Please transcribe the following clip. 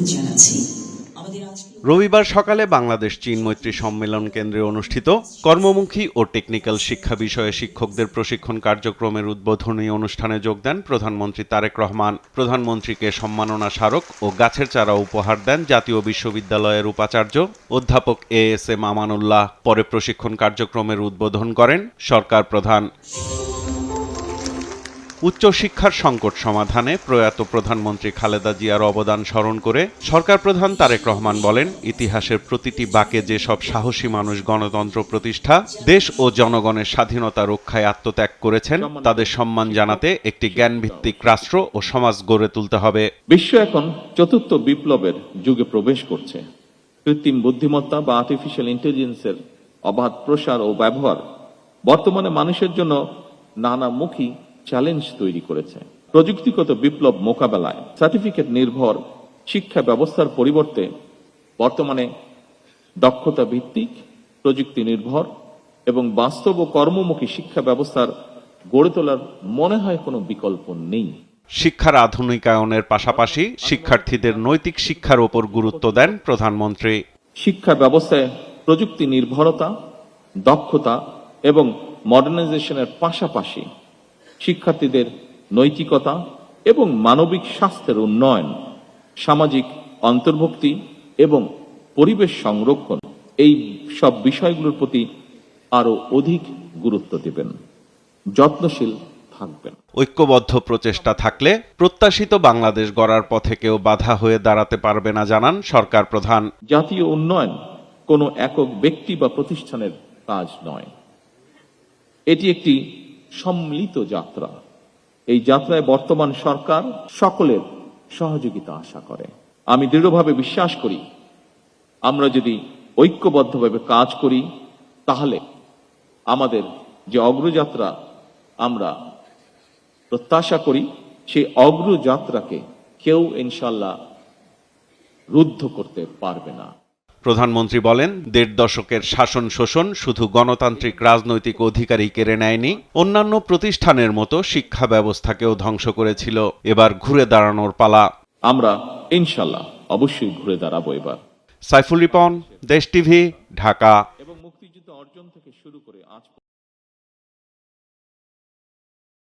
ধন্যবাদ জানাচ্ছি। রবিবার সকালে বাংলাদেশ চীন মৈত্রী সম্মেলন কেন্দ্রে অনুষ্ঠিত কর্মমুখী ও টেকনিক্যাল শিক্ষা বিষয়ে শিক্ষকদের প্রশিক্ষণ কার্যক্রমের উদ্বোধনী অনুষ্ঠানে যোগ দেন প্রধানমন্ত্রী তারেক রহমান। প্রধানমন্ত্রীকে সম্মাননা স্মারক ও গাছের চারা উপহার দেন জাতীয় বিশ্ববিদ্যালয়ের উপাচার্য অধ্যাপক এএসএম আমানুল্লাহ। পরে প্রশিক্ষণ কার্যক্রমের উদ্বোধন করেন সরকার প্রধান। উচ্চশিক্ষার সংকট সমাধানে প্রয়াত প্রধানমন্ত্রী খালেদা জিয়ার অবদান স্মরণ করে সরকার প্রধান তারেক রহমান বলেন, ইতিহাসের প্রতিটি বাঁকে যেসব সাহসী মানুষ গণতন্ত্র প্রতিষ্ঠা, দেশ ও জনগণের স্বাধীনতা রক্ষায় আত্মত্যাগ করেছেন, তাদের সম্মান জানাতে একটি জ্ঞানভিত্তিক রাষ্ট্র ও সমাজ গড়ে তুলতে হবে। বিশ্ব এখন চতুর্থ বিপ্লবের যুগে প্রবেশ করছে। কৃত্রিম বুদ্ধিমত্তা বা আর্টিফিশিয়াল ইন্টেলিজেন্সের অবাধ প্রসার ও ব্যবহার বর্তমানে মানুষের জন্য নানামুখী চ্যালেঞ্জ তৈরি করেছে। প্রযুক্তিগত বিপ্লব মোকাবেলায় সার্টিফিকেট নির্ভর শিক্ষা ব্যবস্থার পরিবর্তে বর্তমানে দক্ষতা ভিত্তিক, প্রযুক্তি নির্ভর এবং বাস্তব ও কর্মমুখী শিক্ষা ব্যবস্থার গড়ে তোলার মনে হয় কোনো বিকল্প নেই। শিক্ষার আধুনিকায়নের পাশাপাশি শিক্ষার্থীদের নৈতিক শিক্ষার ওপর গুরুত্ব দেন প্রধানমন্ত্রী। শিক্ষা ব্যবস্থায় প্রযুক্তি নির্ভরতা, দক্ষতা এবং মডার্নাইজেশনের পাশাপাশি শিক্ষার্থীদের নৈতিকতা এবং মানবিক স্বাস্থ্যের উন্নয়ন, সামাজিক অন্তর্ভুক্তি এবং পরিবেশ সংরক্ষণ, এই সব বিষয়গুলোর প্রতি আরো অধিক গুরুত্ব দেবেন, যত্নশীল থাকবেন। ঐক্যবদ্ধ প্রচেষ্টা থাকলে প্রত্যাশিত বাংলাদেশ গড়ার পথে কেউ বাধা হয়ে দাঁড়াতে পারবে না, জানান সরকার প্রধান। জাতীয় উন্নয়ন কোনো একক ব্যক্তি বা প্রতিষ্ঠানের কাজ নয়, এটি একটি সম্মিলিত যাত্রা। এই যাত্রায় বর্তমান সরকার সকলের সহযোগিতা আশা করে। আমি দৃঢ়ভাবে বিশ্বাস করি, আমরা যদি ঐক্যবদ্ধভাবে কাজ করি তাহলে আমাদের যে অগ্রযাত্রা আমরা প্রত্যাশা করি, সেই অগ্রযাত্রাকে কেউ ইনশাল্লাহ রুদ্ধ করতে পারবে না। প্রধানমন্ত্রী বলেন, ১.৫ দশকের শাসন শোষণ শুধু গণতান্ত্রিক রাজনৈতিক অধিকারই কেড়ে নেয়নি, অন্যান্য প্রতিষ্ঠানের মতো শিক্ষা ব্যবস্থাকেও ধ্বংস করেছিল। এবার ঘুরে দাঁড়ানোর পালা। আমরা ইনশাল্লাহ অবশ্যই ঘুরে দাঁড়াবো এবার। সাইফুল রিপন, দেশ টিভি, ঢাকা। এবং মুক্তিযুদ্ধ অর্জন থেকে শুরু করে আজ